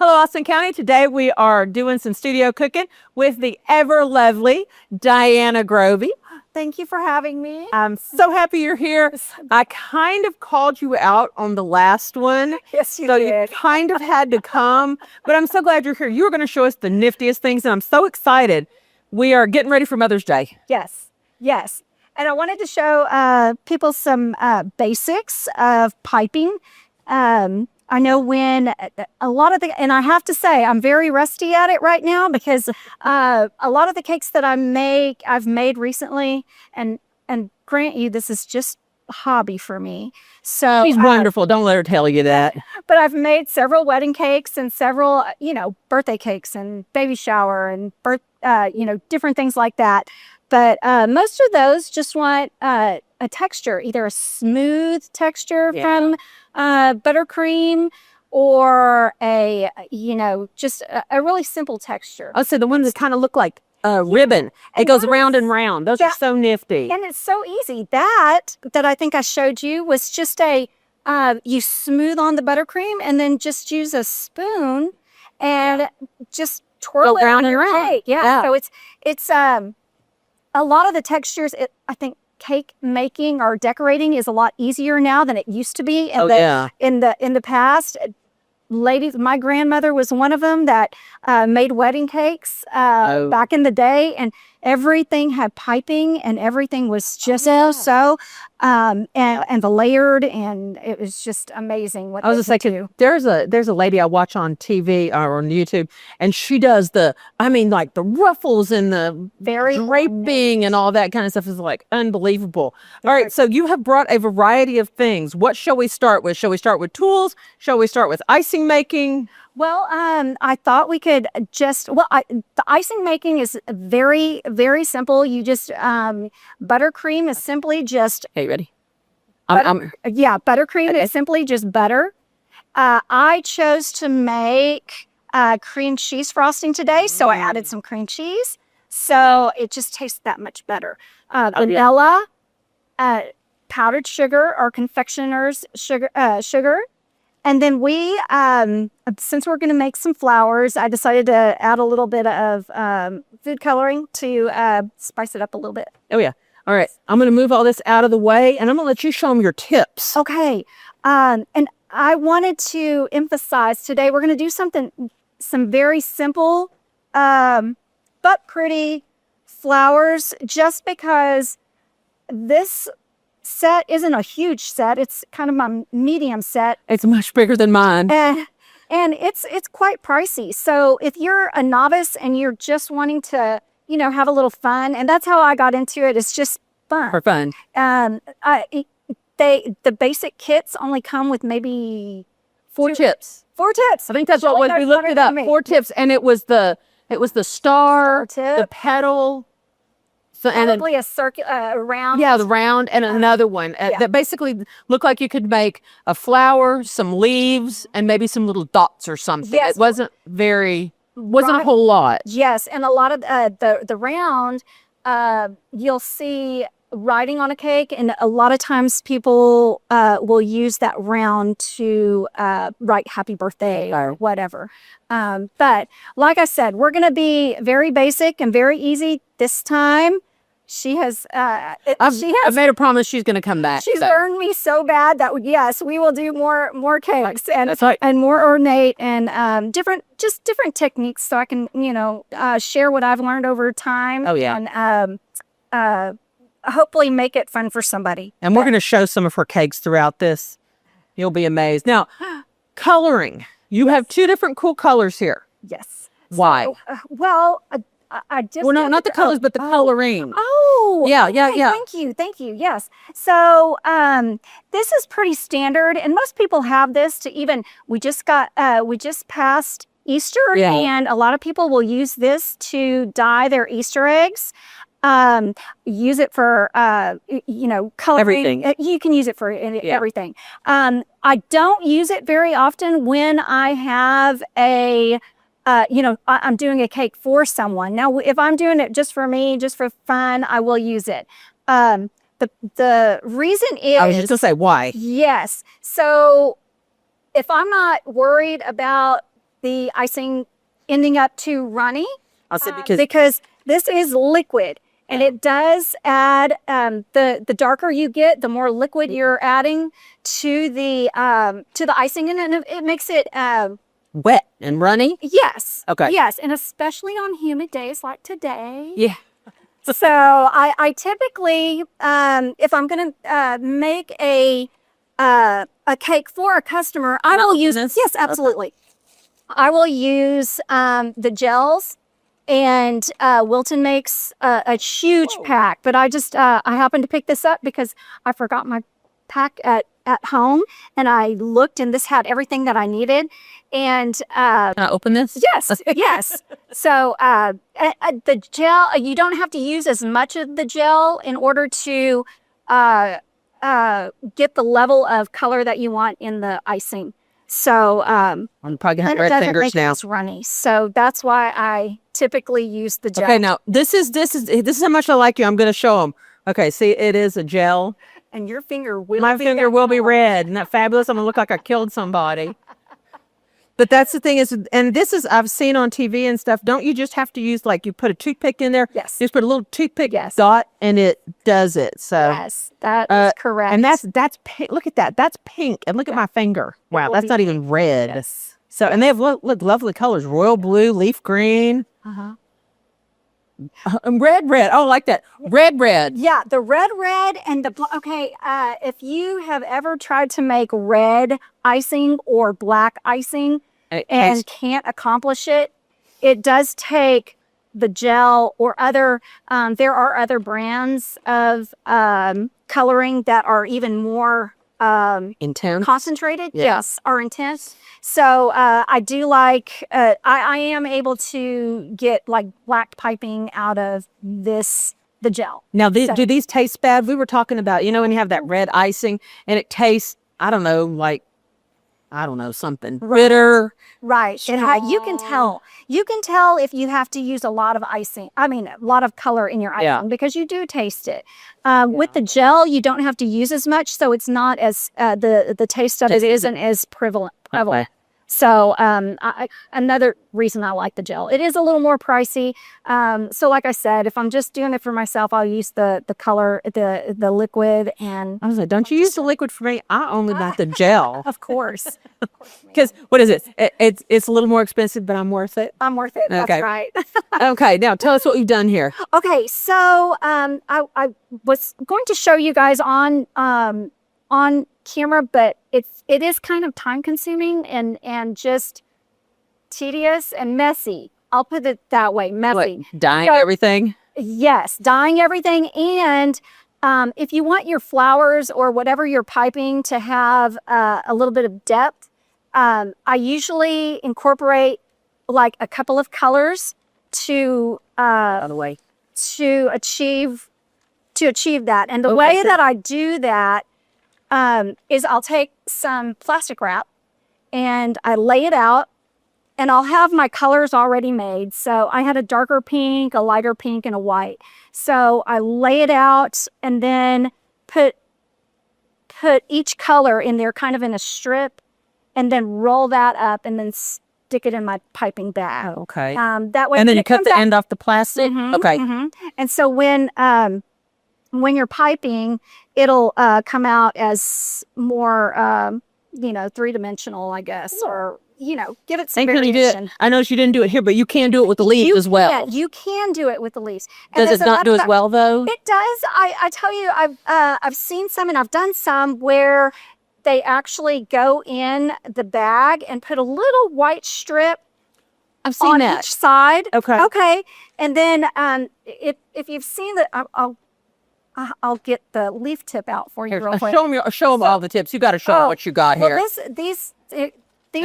Hello, Austin County. Today we are doing some studio cooking with the ever lovely Dianna Grobe. Thank you for having me. I'm so happy you're here. I kind of called you out on the last one. Yes, you so did. You kind of had to come, but I'm so glad you're here. You were going to show us the niftiest things, and I'm so excited. We are getting ready for Mother's Day. Yes, yes. And I wanted to show people some basics of piping. I know when a lot of the, and I have to say, I'm very rusty at it right now because a lot of the cakes that I've made recently, and grant you, this is just a hobby for me. So she's wonderful. Don't let her tell you that. But I've made several wedding cakes and several, birthday cakes and baby shower and different things like that. But most of those just want a texture, either a smooth texture from buttercream or just a really simple texture. I'll say the ones that kind of look like a ribbon. It goes round and round. Those are so nifty. And it's so easy. That I think I showed you was just you smooth on the buttercream and then just use a spoon and just twirl it around and around. Cake. Yeah. So it's a lot of the textures, I think cake making or decorating is a lot easier now than it used to be in the past. Ladies, my grandmother was one of them that made wedding cakes back in the day, and everything had piping and everything was just and the layered, and it was just amazing what I was just like, there's a lady I watch on TV or on YouTube, and she does the ruffles and the draping and all that kind of stuff is like unbelievable. All right, so you have brought a variety of things. What shall we start with? Shall we start with tools? Shall we start with icing making? Well, I thought we could the icing making is very, very simple. You just, buttercream is simply just... Hey, ready? Buttercream is simply just butter. I chose to make cream cheese frosting today, so I added some cream cheese. So it just tastes that much better. Vanilla, powdered sugar or confectioner's sugar. And then we, since we're going to make some flowers, I decided to add a little bit of food coloring to spice it up a little bit. Oh, yeah. All right. I'm going to move all this out of the way, and I'm going to let you show them your tips. Okay. And I wanted to emphasize today, we're going to do some very simple but pretty flowers, just because this set isn't a huge set. It's kind of my medium set. It's much bigger than mine. And it's quite pricey. So if you're a novice and you're just wanting to, have a little fun, and that's how I got into it. It's just fun. For fun. The basic kits only come with maybe 4 tips. 4 tips. I think that's what we looked it up. 4 tips, and it was the star, the petal. So, probably a circular, round. Yeah, the round, and another one that basically looked like you could make a flower, some leaves, and maybe some little dots or something. Yes. It wasn't a whole lot. Yes, and a lot of the round, you'll see writing on a cake, and a lot of times people will use that round to write happy birthday or whatever. But like I said, we're going to be very basic and very easy this time. She has, I've made a promise she's going to come back. She's earned me so bad that yes, we will do more cakes and more ornate and different techniques, so I can share what I've learned over time. Oh yeah. And hopefully make it fun for somebody. And we're going to show some of her cakes throughout this. You'll be amazed. Now, coloring. You have 2 different cool colors here. Yes. Why? So, I just... Well, no, not the colors, but the coloring. Oh, yeah. Thank you. Yes. So, this is pretty standard, and most people have this to even... We just passed Easter, and a lot of people will use this to dye their Easter eggs. Use it for coloring. Everything. You can use it for everything. I don't use it very often when I have I'm doing a cake for someone. Now, if I'm doing it just for me, just for fun, I will use it. The reason is... I was just going to say, why? Yes. So if I'm not worried about the icing ending up too runny. I'll say Because this is liquid, and it does add the darker you get, the more liquid you're adding to the icing, and it makes it wet and runny. yes. Okay. Yes, and especially on humid days like today. Yeah. So I typically, if I'm going to make a cake for a customer, I will use yes, absolutely. I will use the gels. And Wilton makes a huge pack, but I happened to pick this up because I forgot my pack at home, and I looked, and this had everything that I needed. And Can I open this? yes, yes. So the gel, you don't have to use as much of the gel in order to get the level of color that you want in the icing. So I'm probably gonna have red fingers now. It's runny, so that's why I typically use the gel. Okay, now this is how much I like you. I'm gonna show them. Okay, see, it is a gel. And your finger will My finger will be red. Isn't that fabulous? I'm gonna look like I killed somebody. But that's the thing is, and this is I've seen on TV and stuff. Don't you just have to use like you put a toothpick in there? Yes. Just put a little toothpick dot, and it does it. So yes, that is correct. And that's pink. Look at that. That's pink. And look at my finger. Wow, that's not even red. Yes. So and they have look lovely colors: royal blue, leaf green. Red. Oh, I like that. Red. Yeah, the red, and the okay. If you have ever tried to make red icing or black icing and can't accomplish it, it does take the gel or other. There are other brands of coloring that are even more intense, concentrated. Yes, are intense. So I do like. I am able to get like black piping out of the gel. Now, do these taste bad? We were talking about, when you have that red icing and it tastes, I don't know, something bitter. Right. You can tell. You can tell if you have to use a lot of icing. I mean, a lot of color in your icing because you do taste it. With the gel, you don't have to use as much, so it's not as the taste of it isn't as prevalent. Okay. So another reason I like the gel. It is a little more pricey. So like I said, if I'm just doing it for myself, I'll use the color, the liquid. And I was like, don't you use the liquid for me? I only like the gel. Of course. Because what is it? It's a little more expensive, but I'm worth it. I'm worth it. Okay. That's right. Okay, now tell us what you've done here. Okay, so I was going to show you guys on camera, but it is kind of time consuming and just tedious and messy. I'll put it that way, messy. What, dyeing everything? Yes, dyeing everything. And if you want your flowers or whatever you're piping to have a little bit of depth, I usually incorporate like a couple of colors to By the way. to achieve that. And the way that I do that is I'll take some plastic wrap and I lay it out, and I'll have my colors already made. So I had a darker pink, a lighter pink, and a white. So I lay it out and then put each color in there kind of in a strip, and then roll that up and then stick it in my piping bag. Oh, okay. That way. And then you cut the end off the plastic? Okay. And so when you're piping, it'll come out as more, three-dimensional, I guess, or, give it some variation. I noticed you didn't do it here, but you can do it with the leaves as well. Yeah, you can do it with the leaves. Does it not do as well, though? It does. I tell you, I've seen some and I've done some where they actually go in the bag and put a little white strip I've seen on that. each side. Okay. Okay. And then if you've seen that, I'll get the leaf tip out for you real quick. Show them all the tips. You got to show them what you got here. Well, these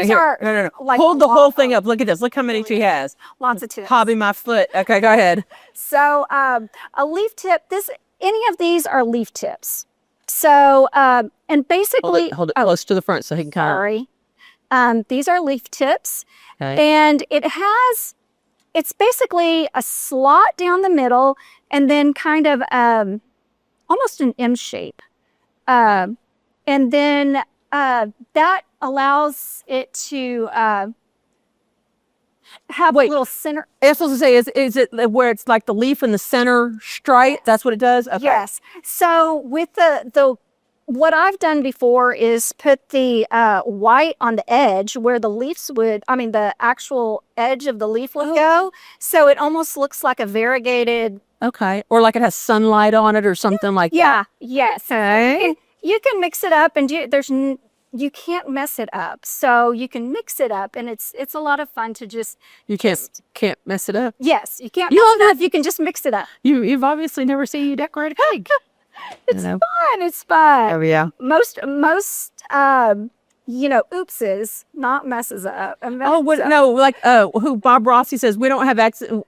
Here, are no. like Hold the whole thing up. Look at this. Look how many she has. lots of tips. Hobby my foot. Okay, go ahead. So a leaf tip. Any of these are leaf tips. So and basically, Hold it close to the front so he can kind of. sorry. These are leaf tips, Okay. and it's basically a slot down the middle, and then kind of almost an M shape, and then that allows it to have Wait. a little center. I was supposed to say, is it where it's like the leaf in the center straight? That's what it does? Okay. Yes. So with the what I've done before is put the white on the edge where the leaves would, I mean, the actual edge of the leaf would go. So it almost looks like a variegated. Okay. Or like it has sunlight on it or something like that. Yeah. Yes. Okay. You can mix it up and you can't mess it up. So you can mix it up and it's a lot of fun to just. You can't mess it up. Yes. You can't You mess love it up. You can just mix it up. You've obviously never seen you decorate a cake. It's fun. It's fun. Oh yeah. Most oopses, not messes up. Oh no, like who Bob Rossi says we don't have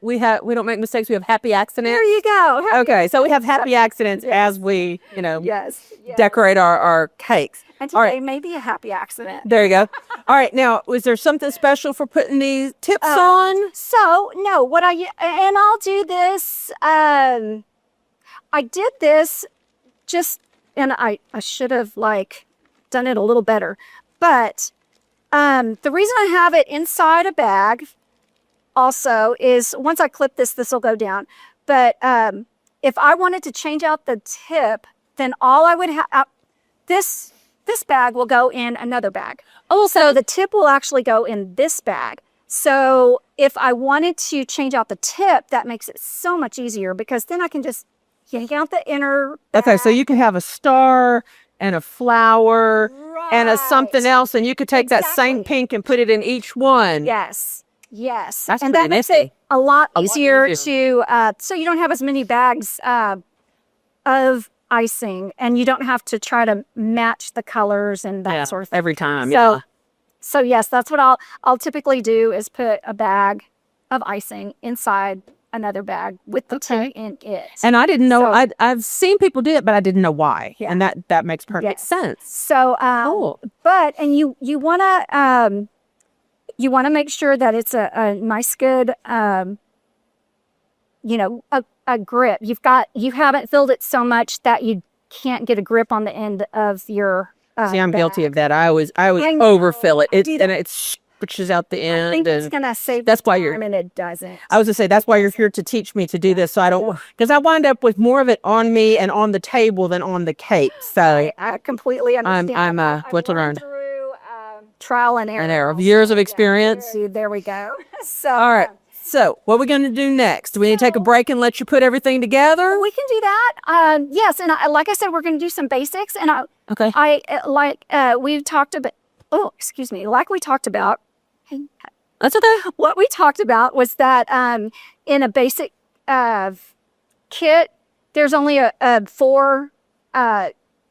we don't make mistakes, we have happy accidents. There you go. Okay, so we have happy accidents as we, Yes. decorate our cakes. And All today right. may be a happy accident. There you go. All right, now was there something special for putting these tips on? So no, I'll do this. I did this and I should have done it a little better. But the reason I have it inside a bag also is once I clip this will go down. But if I wanted to change out the tip, then all I would have, this bag will go in another bag. Oh, so the tip will actually go in this bag. So if I wanted to change out the tip, that makes it so much easier because then I can just yank out the inner bag. Okay, so you can have a star and a flower and a something else, and you could take that same pink and put it in each one. Yes. That's and pretty that makes nifty. it a lot easier to, so you don't have as many bags of icing and you don't have to try to match the colors and that sort of thing. Every time. So yes, that's what I'll typically do is put a bag of icing inside another bag with the tip in it. And I didn't know, I've seen people do it, but I didn't know why. Yeah. And that makes perfect sense. So, Cool. but, and you want to make sure that it's a nice, good, a grip. You haven't filled it so much that you can't get a grip on the end of your See, I'm bag. guilty of that. I always overfill it. And it switches out the end. I think it's and going to save that's why time and it doesn't. I was gonna say that's why you're here to teach me to do this, so I don't, because I wind up with more of it on me and on the table than on the cake. So I completely understand. I'm I've what to learn. through trial and error. Of years of experience. There we go. So All right. So what are we gonna do next? Do we need to take a break and let you put everything together? we can do that. Yes, and like I said, we're going to do some basics. And Okay. we've talked about. Oh, excuse me. Like we talked about. That's okay. What we talked about was that in a basic kit, there's only 4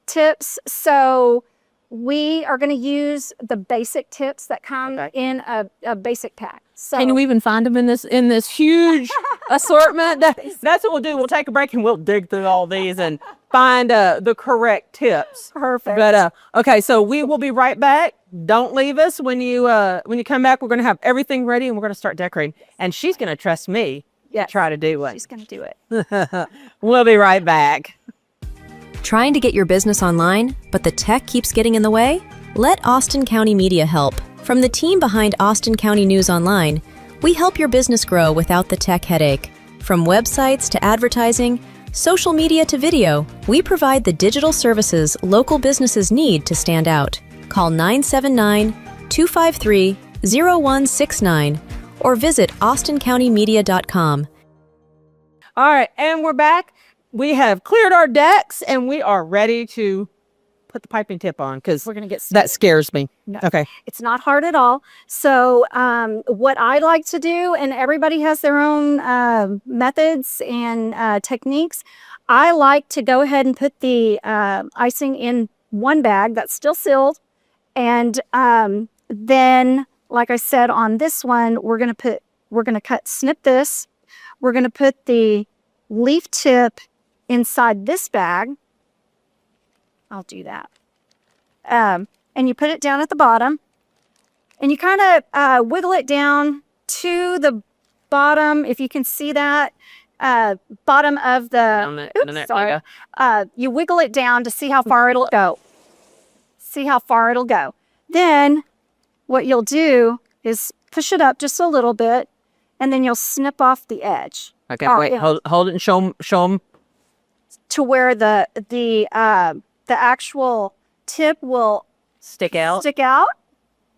tips. So we are going to use the basic tips that come in a basic pack. So Can you even find them in this huge assortment? That's what we'll do. We'll take a break and we'll dig through all these and find the correct tips. Perfect. But okay, so we will be right back. Don't leave us. When you come back, we're gonna have everything ready and we're gonna start decorating. And she's gonna trust me to try to do it. She's going to do it. We'll be right back. Trying to get your business online, but the tech keeps getting in the way? Let Austin County Media help. From the team behind Austin County News Online, we help your business grow without the tech headache. From websites to advertising, social media to video, we provide the digital services local businesses need to stand out. Call 979-253-0169 or visit austincountymedia.com. All right, and we're back. We have cleared our decks and we are ready to put the piping tip on because We're going to get that scares me. No. Okay. It's not hard at all. So what I like to do, and everybody has their own methods and techniques, I like to go ahead and put the icing in one bag that's still sealed. And then, like I said, on this one, we're going to snip this. We're going to put the leaf tip inside this bag. I'll do that. And you put it down at the bottom and you kind of wiggle it down to the bottom. If you can see that bottom of the, you wiggle it down to see how far it'll go. See how far it'll go. Then what you'll do is push it up just a little bit, and then you'll snip off the edge. Okay, Oh, wait, yeah. hold it and show them. To where the actual tip will Stick out. stick out.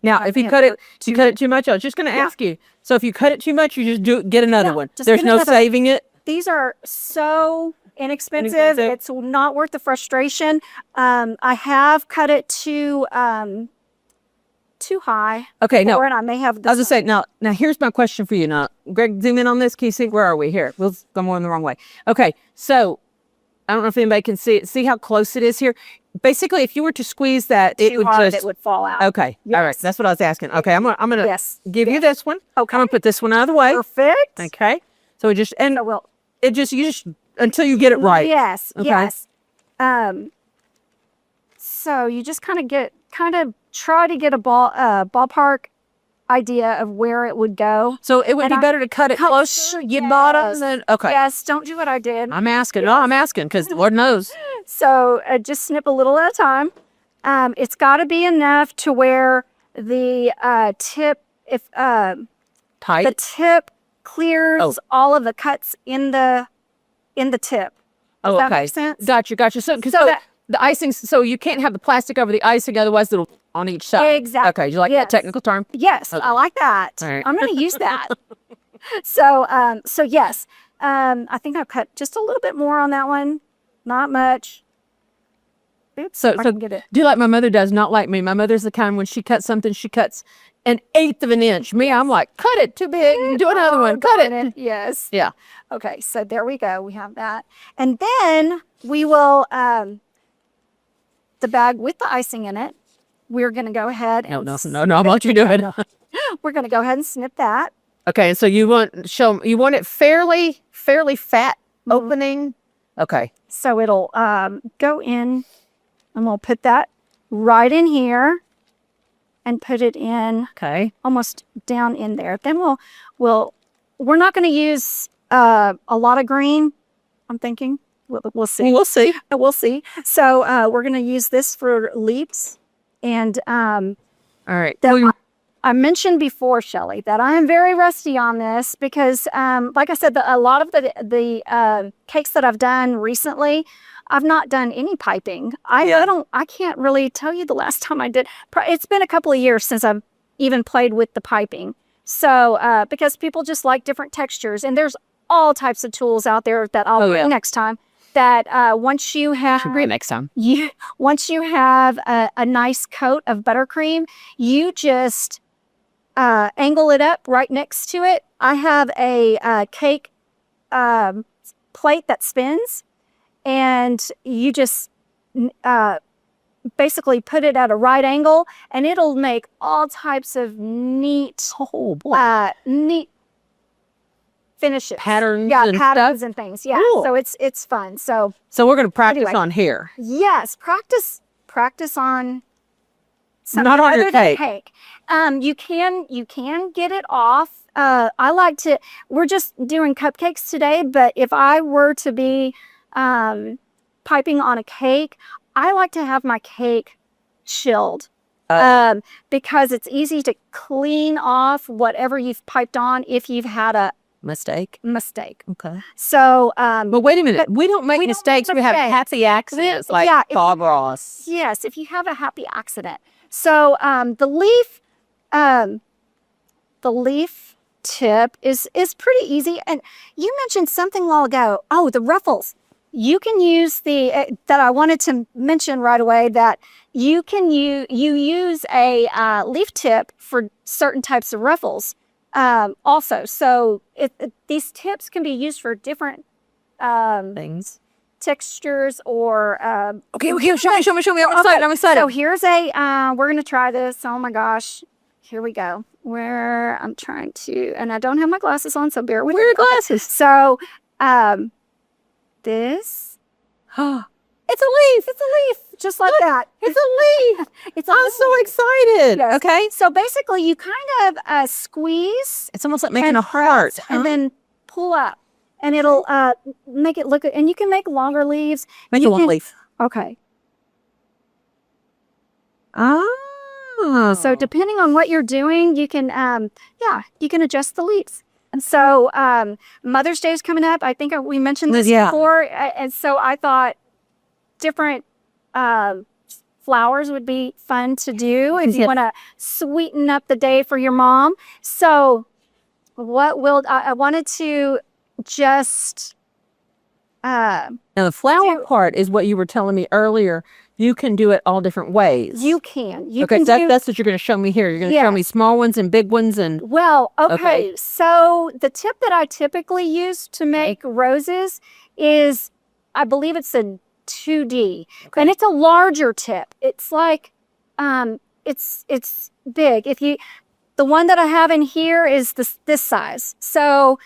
Now, if you Yeah, cut it too much, I was just going to ask you. So if you cut it too much, you just get another Yeah, one. just There's get no another- saving it. These are so inexpensive. Inexpensive. It's not worth the frustration. I have cut it too high. Okay, no. Or and I may have. I was gonna say now here's my question for you. Now, Greg, zoom in on this. Can you see where are we here? We'll go more in the wrong way. Okay, so I don't know if anybody can see it. See how close it is here. Basically, if you were to squeeze that, it too would hard, just it would fall out. Okay, all right. Yes. That's what I was asking. Okay, I'm gonna Yes. give you this one. Okay. I'm gonna put this one out of the way. Perfect. Okay, so it just and So we'll. it just you just until you get it right. Yes. Okay. Yes. So you just kind of try to get a ballpark idea of where it would go. So it would And be I- better to cut it closer. You bottom than okay. Yes. Don't do what I did. I'm asking. No, I'm asking because Lord knows. So just snip a little at a time. It's got to be enough to where the tip, if the Tight. tip clears Oh. all of the cuts in the tip. Oh, that okay. make sense? Gotcha. So, the icing, so you can't have the plastic over the icing, otherwise it'll on each side. Exactly. Okay, you like Yes. that technical term? Yes, Okay. I like that. All right. I'm going to use that. So yes, I think I've cut just a little bit more on that one. Not much. Oops, So, if I so can get it. do like my mother does, not like me. My mother's the kind when she cuts something, she cuts an eighth of an inch. Me, I'm like, cut it too big. Do another one. Cut Darn it. Yes. Yeah. Okay, so there we go. We have that. And then we will, the bag with the icing in it, we're going to go ahead No, and no. I want you to do it. we're going to go ahead and snip that. Okay, and so you want it fairly fat Mm-hmm. opening. Okay. So it'll go in, and we'll put that right in here and put it in Okay. almost down in there. Then we're not going to use a lot of green, I'm thinking. We'll see. We'll see. We'll see. So we're going to use this for leaves. And All right. That- Well, I mentioned before, Shelley, that I am very rusty on this because, like I said, a lot of the cakes that I've done recently, I've not done any piping. I can't really tell you the last time I did. It's been a couple of years since I've even played with the piping. So because people just like different textures, and there's all types of tools out there that I'll bring next time. That once you have great next time. once you have a nice coat of buttercream, you just angle it up right next to it. I have a cake plate that spins, and you just basically put it at a right angle, and it'll make all types of neat, neat finishes, Patterns yeah, and patterns stuff? and things. Yeah, Cool. so it's fun. So So we're going to practice Anyway. on here. yes, practice on. something Not on your other than cake. You can get it off. I like to. We're just doing cupcakes today, but if I were to be piping on a cake, I like to have my cake chilled. Because it's easy to clean off whatever you've piped on if you've had a Mistake. mistake. Okay. So, But wait a minute. We don't make we don't mistakes. make We have mistakes. happy accidents like Yeah, if- Bob Ross. yes, if you have a happy accident. So the leaf tip is pretty easy. And you mentioned something a while ago. Oh, the ruffles. You can use that I wanted to mention right away that you can you use a leaf tip for certain types of ruffles also. So these tips can be used for different Things. textures or Okay. Show me. I'm excited. I'm excited. so here's we're gonna try this. Oh my gosh. Here we go. Where I'm trying to, and I don't have my glasses on, so bear with Wear me. your glasses. So this, It's a leaf. it's a leaf, just like that. It's a leaf. It's a I'm leaf. so excited. Yes. Okay. So basically you kind of squeeze It's almost like making and a heart. and then pull up, and it'll make it look, and you can make longer leaves. Make you a long can- leaf. Okay. Oh, Oh. So depending on what you're doing, you can, you can adjust the leaves. And so Mother's Day is coming up. I think we mentioned this before. And so I thought different flowers would be fun to do if you want to sweeten up the day for your mom. So I wanted to just... now the flower part is what you were telling me earlier. You can do it all different ways. You can. That's what you're going to show me here. You're going to show me small ones and big ones and... Well, okay. So the tip that I typically use to make roses is, I believe it's a 2D. And it's a larger tip. It's like, it's big. The one that I have in here is this size. So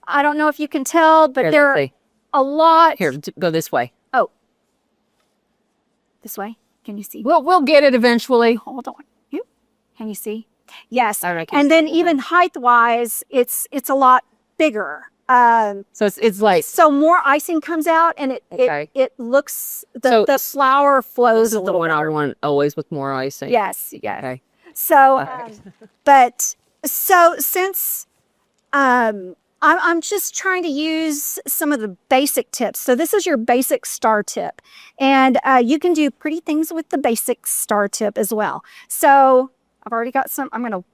I don't know if you can tell, but they're a lot. Here, go this way. Oh. This way? Can you see? We'll get it eventually. Hold on. Can you see? Yes. All right, and then even height-wise, it's a lot bigger. So it's like... So more icing comes out, and it looks... The flower flows a little. The one I want always with more icing. Yes. Okay. So, since... I'm just trying to use some of the basic tips. So this is your basic star tip. And you can do pretty things with the basic star tip as well. So I've already got some. I'm going to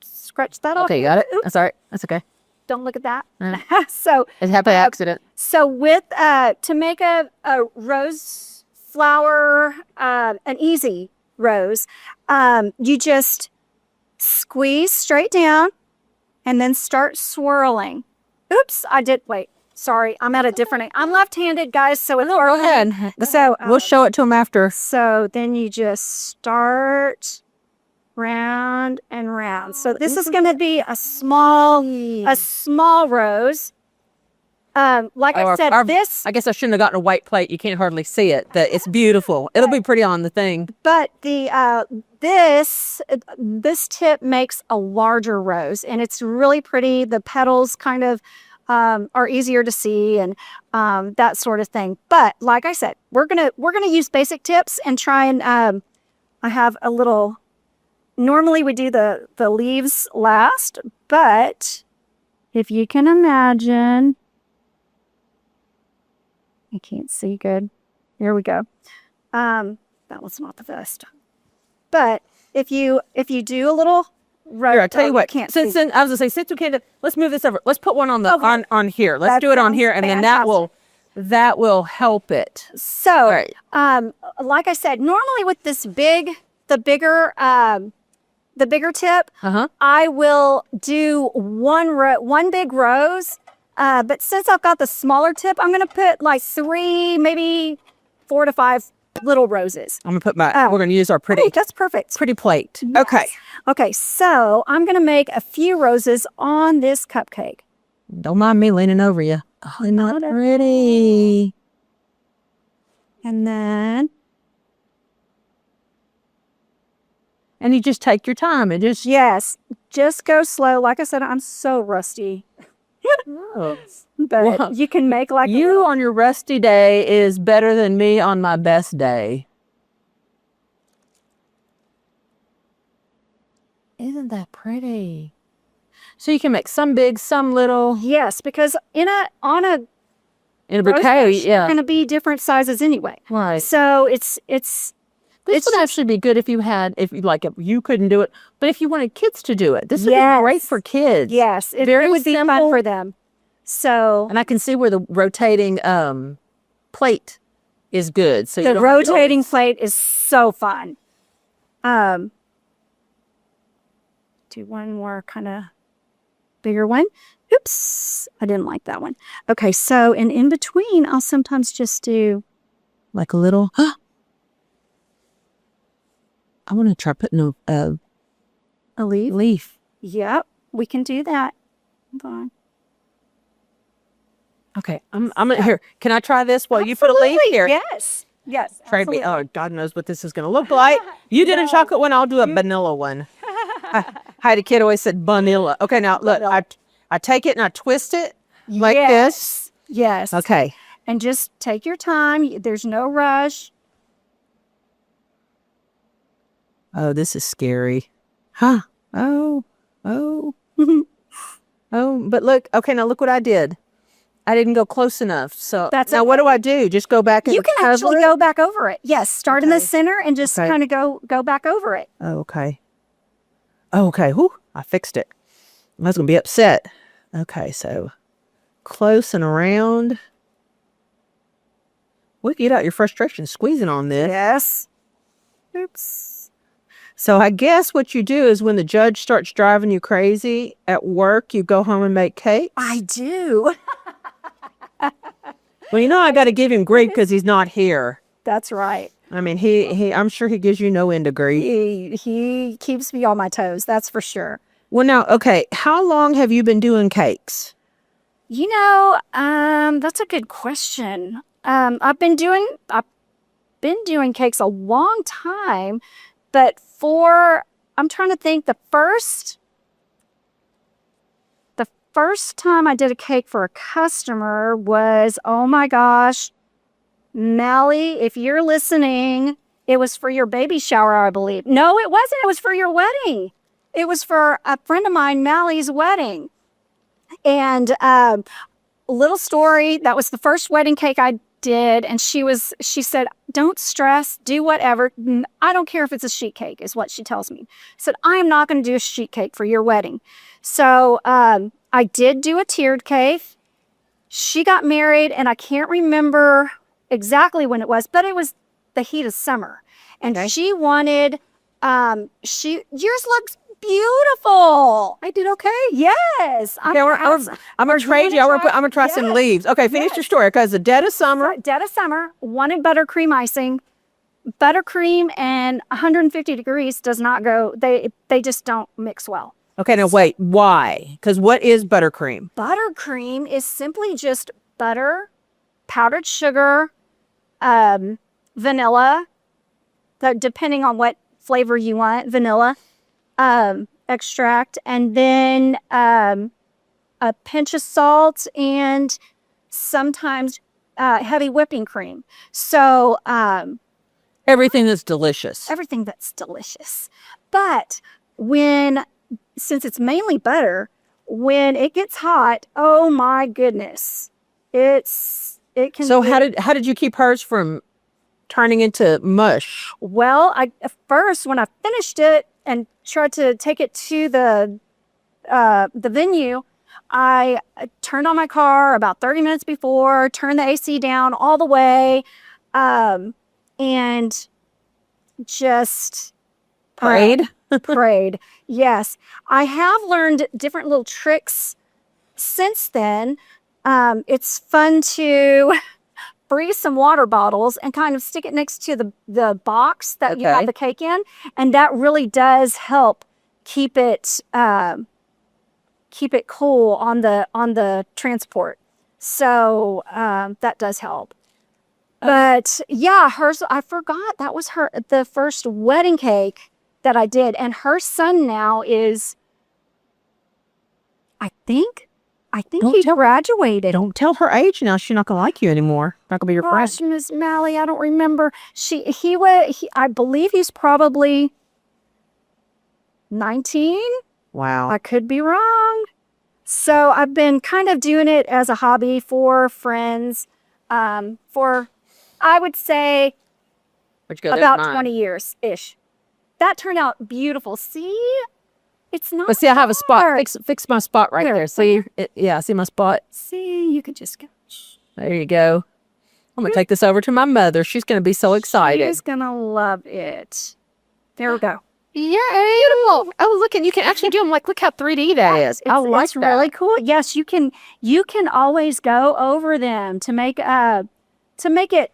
scratch that off. Okay, you got it? That's all right. That's okay. Don't look at that. So it happened by accident. So with to make a rose flower, an easy rose, you just squeeze straight down. And then start swirling. Oops, wait, sorry, I'm at a different, I'm left-handed, guys, so it's go ahead. So we'll show it to them after. So then you just start round and round. So this is gonna be a small rose. Like I said, I guess I shouldn't have gotten a white plate. You can't hardly see it, but it's beautiful. It'll be pretty on the thing. But this tip makes a larger rose, and it's really pretty. The petals kind of are easier to see, and that sort of thing. But like I said, we're gonna use basic tips and try and I have a little. Normally we do the leaves last, but if you can imagine. I can't see good. Here we go. That was not the best. But if you do a little here, I'll tell you what. I was gonna say, since we can't, let's move this over. Let's put one on the on here. Let's do it on here, and then that will help it. So, like I said, normally with the bigger tip, I will do one big rose. But since I've got the smaller tip, I'm going to put like 3, maybe 4 to 5 little roses. I'm going to put we're going to use our pretty. Oh, that's perfect. Pretty plate. Yes. Okay. Okay, so I'm going to make a few roses on this cupcake. Don't mind me leaning over you. Oh, isn't that pretty? And then. And you just take your time and just. Yes, just go slow. Like I said, I'm so rusty. But you can make like on your rusty day is better than me on my best day. Isn't that pretty? So you can make some big, some little. Yes, because in a bouquet, you're going to be different sizes anyway. Right. So it's This would actually be good if you couldn't do it, but if you wanted kids to do it, this would be great for kids. Yes, it would be fun for them. So, and I can see where the rotating plate is good. So the rotating plate is so fun. Do one more kind of bigger one. Oops, I didn't like that one. Okay, so in between, I'll sometimes just do like a little. I want to try putting a leaf. Yep, we can do that. Hold on. Okay, I'm gonna here. Can I try this while you put a leaf here? Yes. Yes. Trade me. Oh, God knows what this is gonna look like. You did a chocolate one. I'll do a vanilla one. Heidi Kid always said vanilla. Okay, now look. I take it and I twist it like this. Yes. Okay. And just take your time. There's no rush. Oh, this is scary. Huh. Oh. Oh. Oh, but look. Okay, now look what I did. I didn't go close enough. So That's now what do I do? Just go back and You can cover actually it? go back over it. Yes, start in the Okay. center and just Okay. kind of go back over it. Oh, okay. Oh, okay. Whew, I fixed it. I was going to be upset. Okay, so close and around. Well, get out your frustration squeezing on this. Yes. Oops. So I guess what you do is when the judge starts driving you crazy at work, you go home and make cakes. I do. Well, you know, I got to give him grief because he's not here. That's right. I mean, I'm sure he gives you no end of grief. He keeps me on my toes. That's for sure. Well, now, okay, how long have you been doing cakes? You know, that's a good question. I've been doing cakes a long time, but I'm trying to think, the first time I did a cake for a customer was, oh my gosh, Mally, if you're listening, it was for your baby shower, I believe. No, it wasn't. It was for your wedding. It was for a friend of mine, Mally's wedding. And little story, that was the first wedding cake I did. And she said, don't stress, do whatever. I don't care if it's a sheet cake, is what she tells me. I said, I am not going to do a sheet cake for your wedding. So I did do a tiered cake. She got married, and I can't remember exactly when it was, but it was the heat of summer. And Okay. she wanted, yours looks beautiful. I did okay. Yes. Okay, I'm gonna trade you. I'm gonna try some Yes. leaves. Okay, finish your story. Because the dead of summer. Dead of summer, wanted buttercream icing. Buttercream and 150 degrees does not go, they just don't mix well. Okay, now wait. Why? Because what is buttercream? Buttercream is simply just butter, powdered sugar, vanilla, depending on what flavor you want, vanilla, extract, and then a pinch of salt and sometimes heavy whipping cream. So Everything that's delicious. everything that's delicious. But since it's mainly butter, when it gets hot, oh my goodness, it can. So how did you keep hers from turning into mush? Well, at first when I finished it and tried to take it to the venue, I turned on my car about 30 minutes before, turned the AC down all the way, and just Prayed. prayed. Yes. I have learned different little tricks since then. It's fun to freeze some water bottles and kind of stick it next to the box that you Okay. have the cake in. And that really does help keep it cool on the transport. So that does help. But yeah, hers, I forgot that was the first wedding cake that I did. And her son now is, I think Don't he tell- graduated. Don't tell her age now. She's not gonna like you anymore. Not gonna be your friend. Gosh, Miss Mally, I don't remember. I believe he's probably 19. Wow. I could be wrong. So I've been kind of doing it as a hobby for friends, for, I would say, Where'd you go? There's about mine. 20 years-ish. That turned out beautiful. See? It's not But see, I have a spot. hard. Fix my spot right Here. there. See, yeah, see my spot. See, you could just go. There you go. I'm gonna take this over to my mother. She's gonna be so excited. She's going to love it. There we go. Yeah, beautiful. Oh, look, and you can actually do them. Like, look how 3D that is. I like It's that. really cool. Yes, you can always go over them to make it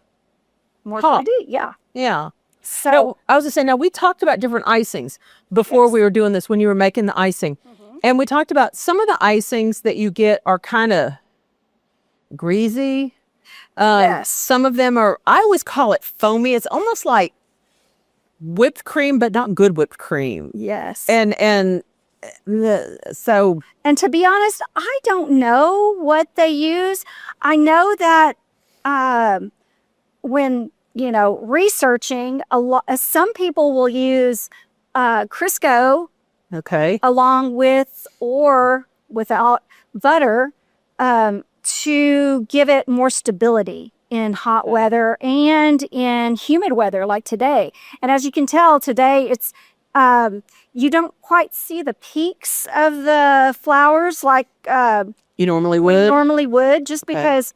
more Pop. 3D. Yeah. Yeah. So No, I was just saying. Now we talked about different icings before we were doing this. When you were making the icing, and we talked about some of the icings that you get are kind of greasy. Yes. Some of them are. I always call it foamy. It's almost like whipped cream, but not good whipped cream. yes. So And to be honest, I don't know what they use. I know that when researching, some people will use Crisco Okay. along with or without butter to give it more stability in hot weather and in humid weather like today. And as you can tell today, it's you don't quite see the peaks of the flowers like You normally we would? normally would, just Okay. because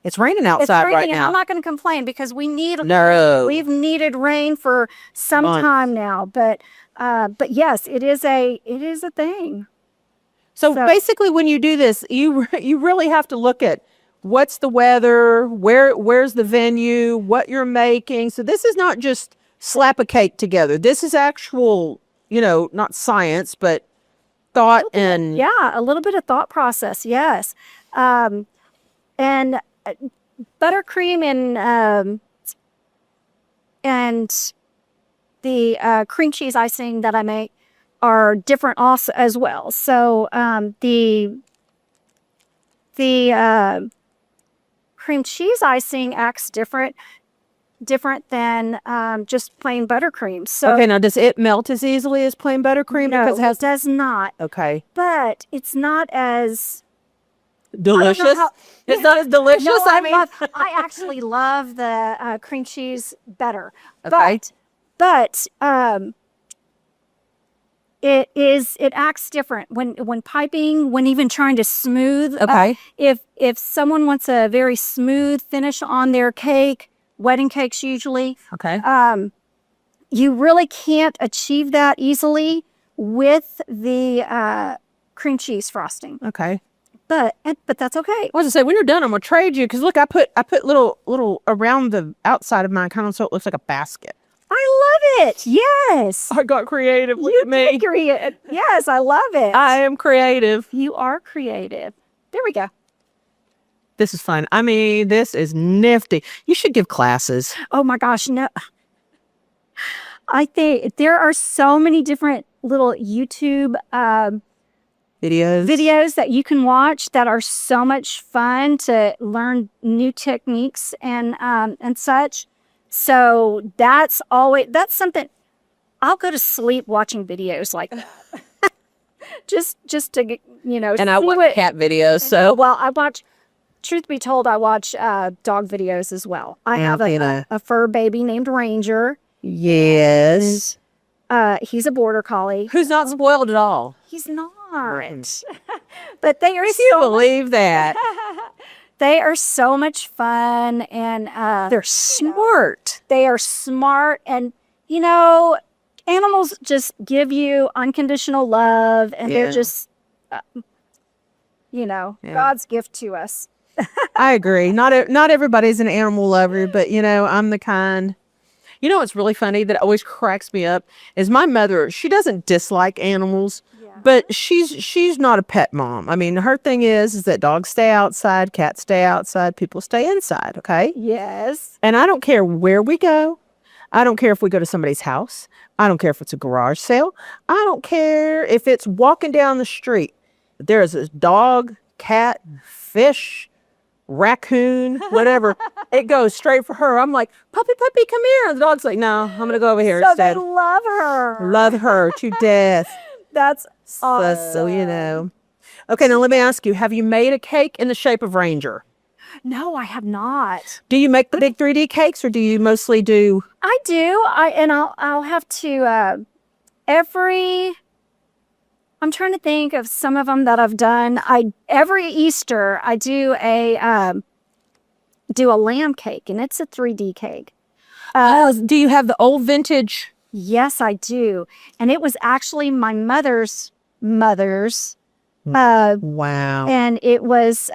It's raining it's outside raining, right and now. I'm not going to complain because No. we've needed rain for some Months. time now. But yes, it is a thing. So So- basically, when you do this, you really have to look at what's the weather, where's the venue, what you're making. So this is not just slap a cake together. This is actual, not science, but thought and Yeah, a little bit of thought process, yes. And buttercream and the cream cheese icing that I make are different also as well. So the cream cheese icing acts different than just plain buttercream. So Okay, now does it melt as easily as plain buttercream? no, Because it has it does not. okay. But it's not as Delicious. how- It's not as delicious. No, I mean, I actually love the cream cheese better. Okay. But it acts different when piping, when even trying to smooth. Okay. If someone wants a very smooth finish on their cake, wedding cakes usually, okay. you really can't achieve that easily with the cream cheese frosting. Okay. But that's okay. I was to say when you're done, I'm gonna trade you because look, I put little around the outside of mine, kind of so it looks like a basket. I love it. Yes. I got creative. Look You at me. did create. Yes, I love it. I am creative. You are creative. There we go. This is fun. I mean, this is nifty. You should give classes. Oh my gosh, no. I think there are so many different little YouTube videos that you can watch that are so much fun to learn new techniques and such. So that's something I'll go to sleep watching videos like that. just to get, And I watch cat videos, so well, truth be told, I watch dog videos as well. I have a fur baby named Ranger. yes. He's a border collie. Who's not spoiled at all? He's not. But they are If you believe that. they are so much fun, and They're smart. they are smart, and animals just give you unconditional love, and Yeah. they're just God's gift to us. I agree. Not everybody's an animal lover, but I'm the kind. What's really funny that always cracks me up is my mother. She doesn't dislike animals, but she's not a pet mom. I mean, her thing is that dogs stay outside, cats stay outside, people stay inside. Okay. Yes. And I don't care where we go. I don't care if we go to somebody's house. I don't care if it's a garage sale. I don't care if it's walking down the street. There is a dog, cat, fish, raccoon, whatever. It goes straight for her. I'm like, puppy, come here. The dog's like, no, I'm going to go over here So instead. they love her. Love her to death. That's So. Okay, now let me ask you, have you made a cake in the shape of Ranger? No, I have not. Do you make the big 3D cakes or do you mostly do? I do. I'll have to I'm trying to think of some of them that I've done. Every Easter I do a lamb cake, and it's a 3D cake. Do you have the old vintage? Yes, I do. And it was actually my mother's. Wow. And it was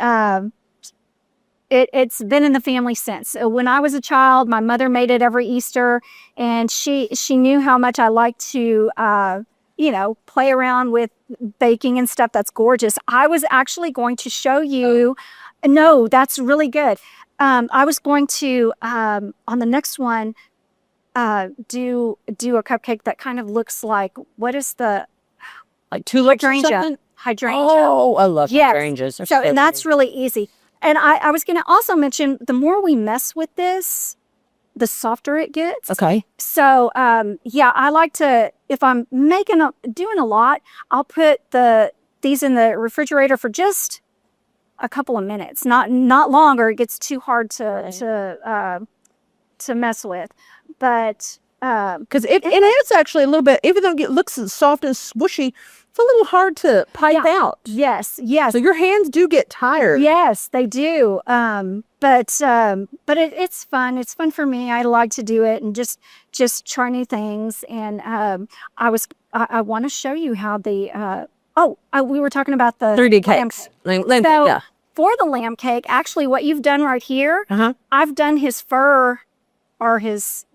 it's been in the family since. So when I was a child, my mother made it every Easter, and she knew how much I liked to play around with baking and stuff. That's gorgeous. I was actually going to show you. No, that's really good. I was going to on the next one do a cupcake that kind of looks like, what is the Like tulips or hydrangea? something? Hydrangea. Oh, I love Yes. hydrangeas. They're So, and that's pretty. really easy. And I was going to also mention, the more we mess with this, the softer it gets. Okay. So, yeah, I like to, if I'm doing a lot, I'll put these in the refrigerator for just a couple of minutes, not longer. It gets too hard to mess with. But, Because it is actually a little bit, even though it looks soft and swishy, it's a little hard to pipe out. yes. So your hands do get tired. Yes, they do. But it's fun. It's fun for me. I like to do it and just try new things. And I want to show you how the we were talking about the 3D lamb cakes. cake. So, yeah. For the lamb cake, actually, what you've done right here, I've done his fur or his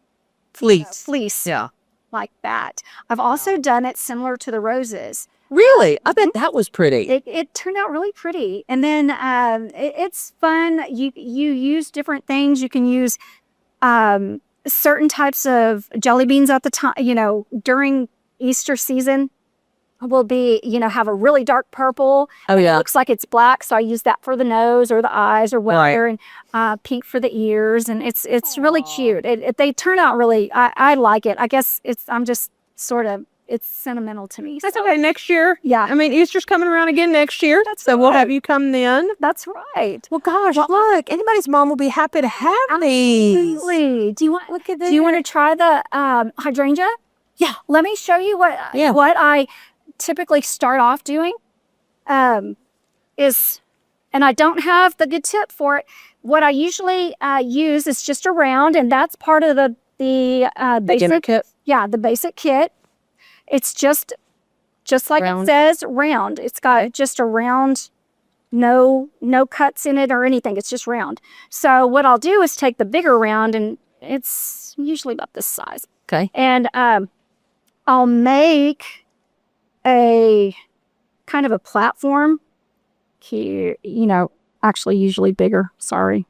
fleece, Yeah. like that. I've also done it similar to the roses. Really? I bet that was pretty. It turned out really pretty. And then it's fun. You use different things. You can use certain types of jelly beans at the time, during Easter season. Will be, have a really dark purple. Oh, yeah. It looks like it's black. So I use that for the nose or the eyes or whatever, and pink for the ears. And it's really cute. They turn out really, I like it. I guess I'm just sort of, it's sentimental to me. That's okay. Next year. Yeah. I mean, Easter's coming around again next year. So we'll have you come then. That's right. Well, gosh, look, anybody's mom will be happy to have these. Absolutely. Do you want, Look at this. Do you want to try the hydrangea? Yeah. Let me show you what I typically start off doing. Is, and I don't have the good tip for it. What I usually use is just a round, and that's part of the basic kit. Yeah, the basic kit. It's just like Round. it says, round. It's got just a round, no cuts in it or anything. It's just round. So what I'll do is take the bigger round, and it's usually about this size. Okay. And I'll make a kind of a platform here, actually usually bigger. Sorry.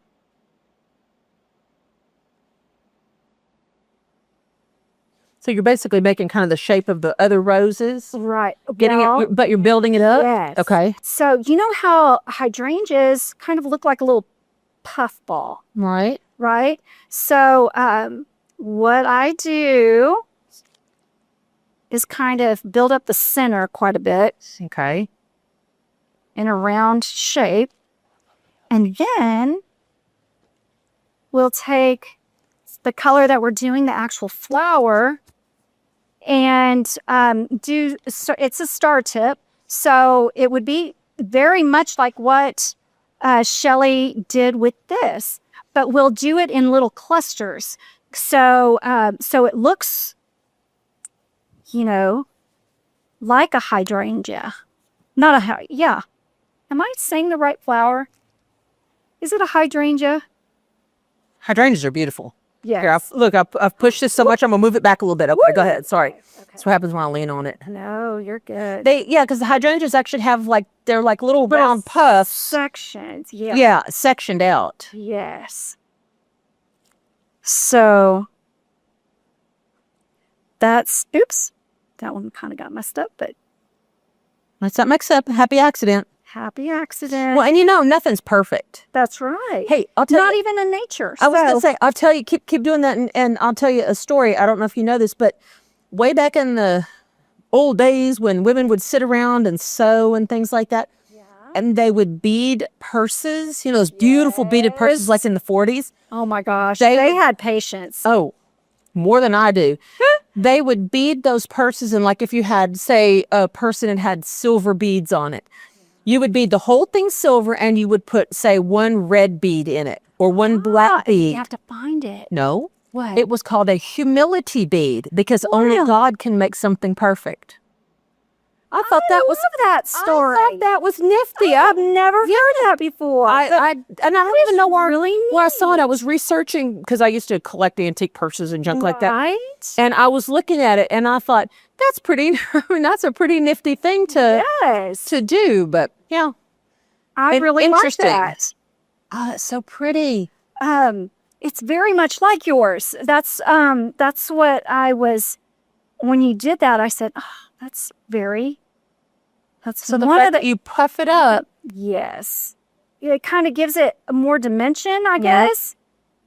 So you're basically making kind of the shape of the other roses, Right. but you're building it up? Yes. Okay. So you know how hydrangeas kind of look like a little puff ball, Right. right? So what I do is kind of build up the center quite a bit Okay. in a round shape. And then we'll take the color that we're doing, the actual flower, and it's a star tip. So it would be very much like what Shelley did with this, but we'll do it in little clusters. So it looks, like a hydrangea. Am I saying the right flower? Is it a hydrangea? Hydrangeas are beautiful. Yes. Here, I've pushed this so much, I'm going to move it back a little bit. Okay, go ahead. Sorry. Okay. That's what happens when I lean on it. No, you're good. Because the hydrangeas actually have they're like little round puffs. Sections. Yeah. Yeah, sectioned out. Yes. So oops, that one kind of got messed up, but Let's not mix up. Happy accident. happy accident. Well, and nothing's perfect. That's right. Hey, I'll tell Not you. even in nature. I was going to say, I'll tell you, keep doing that, and I'll tell you a story. I don't know if you know this, but way back in the old days when women would sit around and sew and things like that, and they would bead purses, those beautiful beaded purses like in the 40s. Oh my gosh. They They would- had patience. Oh, more than I do. They would bead those purses, and if you had, say, a person that had silver beads on it, you would bead the whole thing silver, and you would put, say, one red bead in it or one black bead. You have to find it. No. What? It was called a humility bead because only God can make something perfect. I thought that was that story. I thought that was nifty. I've never heard that before. I don't even know where really I saw it. I was researching because I used to collect antique purses and junk like that. Right? And I was looking at it and I thought, that's pretty, that's a pretty nifty thing to do. But yeah. I really like interesting. that. Oh, it's so pretty. It's very much like yours. That's what I was, when you did that, I said, that's So the one fact of the, that you puff it up. yes. It kind of gives it more dimension, I guess.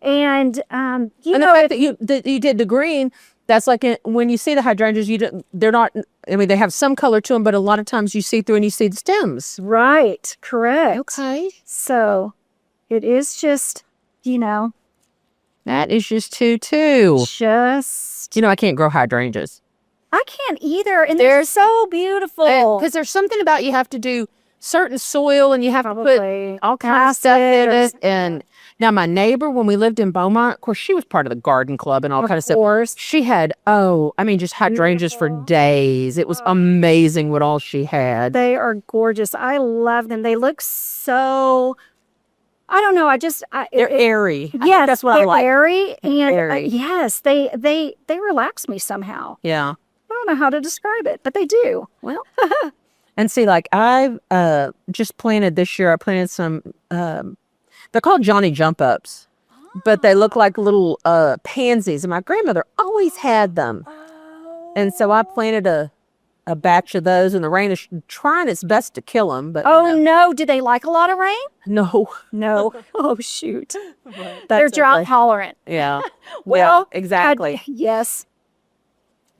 And you And the know, fact that you did the green, that's like when you see the hydrangeas, they're not. I mean, they have some color to them, but a lot of times you see through and you see the stems. right, correct. Okay, So it is just, that is just too. just I can't grow hydrangeas I can't either, and they're so beautiful. because there's something about you have to do certain soil and you have to Probably put all kinds of stuff in acid it. And now my neighbor, when we lived in Beaumont, of course, she was part of the garden club and all kind of stuff. course. She had, just hydrangeas for days. It was amazing what all she had. They are gorgeous. I love them. They look so. I don't know. They're airy. I think Yes, that's what I they're like. airy, and Airy. yes, they relax me somehow. Yeah. I don't know how to describe it, but they do. Well, and see, like I've just planted this year. I planted some. They're called Johnny Jump Ups, but they look like little pansies. And my grandmother always had them, and so I planted a batch of those. And the rain is trying its best to kill them, but Oh no! Do they like a lot of rain? no. No. Oh shoot! They're drought tolerant. Yeah. Well, exactly. Yes.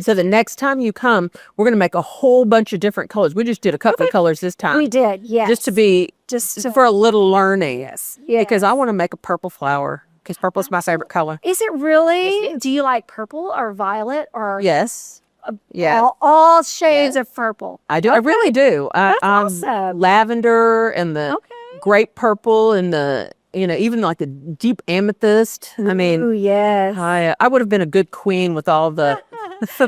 So the next time you come, we're going to make a whole bunch of different colors. We just did a couple of colors this time. We did. Yes. Just to be, Just for a little learning. Yes. Because I want to make a purple flower. Because purple is my favorite color. Is it really? Do you like purple or violet or Yes. Yeah. all shades of purple? I do. I really do. That's awesome. Lavender and the Okay. grape purple and the, even like the deep amethyst. I mean, Oh yes. I would have been a good queen with all the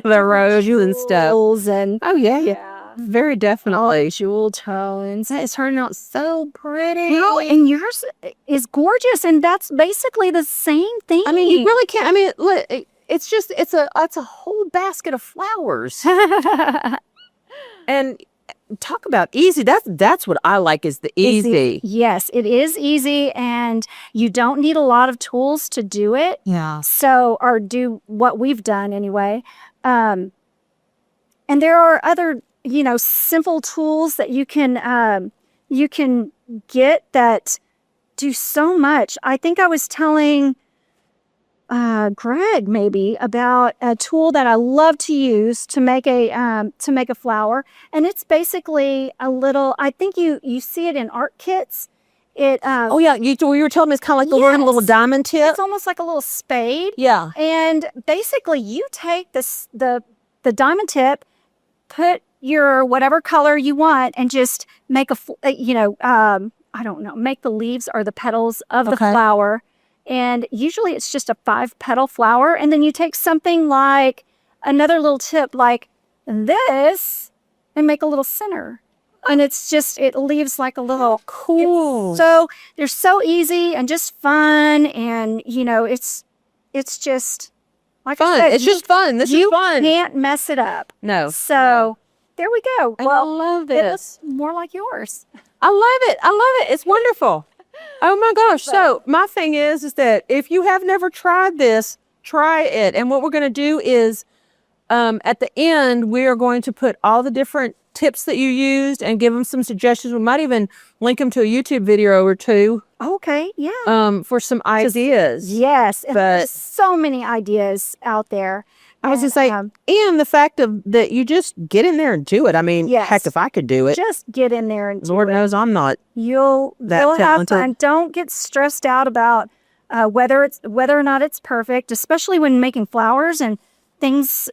rose and stuff. Jewels and Oh, yeah. yeah. Very definitely. Jewel tones. It's turning out so pretty. And yours is gorgeous, and that's basically the same thing. I mean, you really can't. I mean, look, it's a whole basket of flowers. And talk about easy. That's what I like is the easy. Yes, it is easy, and you don't need a lot of tools to do it. Yeah. So, or do what we've done anyway. And there are other, simple tools that you can get that do so much. I think I was telling Greg maybe about a tool that I love to use to make a flower, and it's basically a little. I think you see it in art kits. It Oh yeah, you were telling me it's kind of like the little Yes. diamond tip. it's almost like a little spade. Yeah. And basically, you take the diamond tip, put your whatever color you want, and just make I don't know, make the leaves or the petals of the Okay. flower. And usually it's just a 5-petal flower. And then you take something like another little tip like this and make a little center. And it leaves like a little Cool. So they're so easy and just fun. And, it's just like I Fun. said, It's just fun. This is you fun. can't mess it up. No. So there we go. And I love it this. looks more like yours. I love it. I love it. It's wonderful. Oh my gosh. So my thing is that if you have never tried this, try it. And what we're going to do is at the end, we are going to put all the different tips that you used and give them some suggestions. We might even link them to a YouTube video or two Okay. Yeah. for some ideas. Yes. And but- there's so many ideas out there. I was And, going to say, and the fact that you just get in there and do it. I mean, Yes. heck, if I could do it, just get in there and do Lord it. knows I'm not. You'll that have talented. fun. Don't get stressed out about whether or not it's perfect, especially when making flowers and things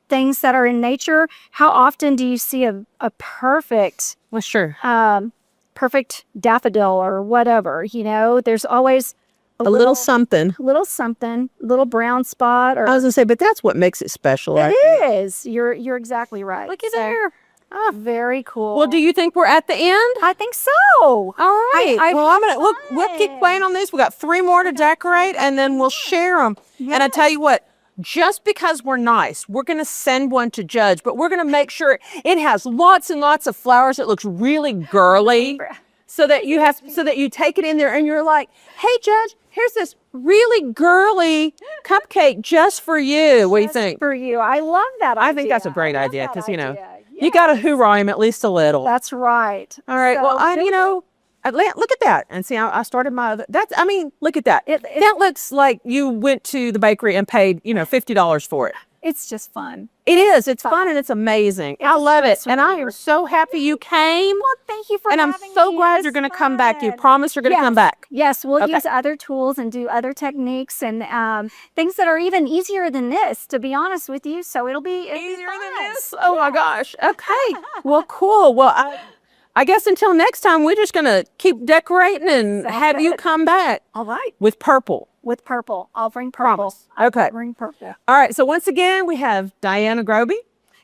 things that are in nature. How often do you see a perfect Well, sure. perfect daffodil or whatever? There's always A little something. little brown spot or I was going to say, but that's what makes it special. it right? is. You're exactly right. Look at So, there. Oh. Very cool. Well, do you think we're at the end? I think so. All right. I well, we'll keep fun. playing on this. We got 3 more to decorate, and then we'll share them. And I tell you what, just because we're nice, we're going to send one to Judge, but we're going to make sure it has lots and lots of flowers. It looks really girly, so that you take it in there and you're like, "Hey, Judge, here's this really girly cupcake just for you." What do you think? For you. I love that I think that's a idea. great I love idea that because idea. you got to Yes. hoorah him at least a little. That's right. All right. So Well, Look at that. And see, I started my other, look at that. That looks like you went to the bakery and paid, $50 for it. It's just fun. It is. It's fun and it's amazing. I love it. And I am so happy you came. Well, thank you for And I'm having so me. glad It you're was going to come back. You fun. promise you're going to come back. Yes, we'll Okay. use other tools and do other techniques and things that are even easier than this, to be honest with you. So it'll be Easier fun. than this? Oh my gosh. Okay. Well, cool. Well, I guess until next time, we're just going to keep decorating and Sounds have you good. come back All right. with purple. With purple. I'll bring purple. Promise. Okay. I'll bring purple. All right. So once again, we have Dianna Grobe,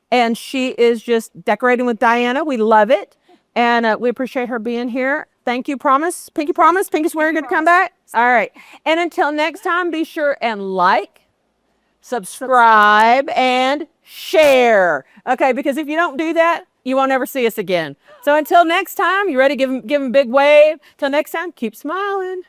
and she is just decorating with Dianna. We love it. And we appreciate her being here. Thank you. Promise. Pinky promise. Pinky swear you're going to come back. All right. And until next time, be sure and like, subscribe, and share. Okay. Because if you don't do that, you won't ever see us again. So until next time, you ready? Give him a big wave. Till next time, keep smiling.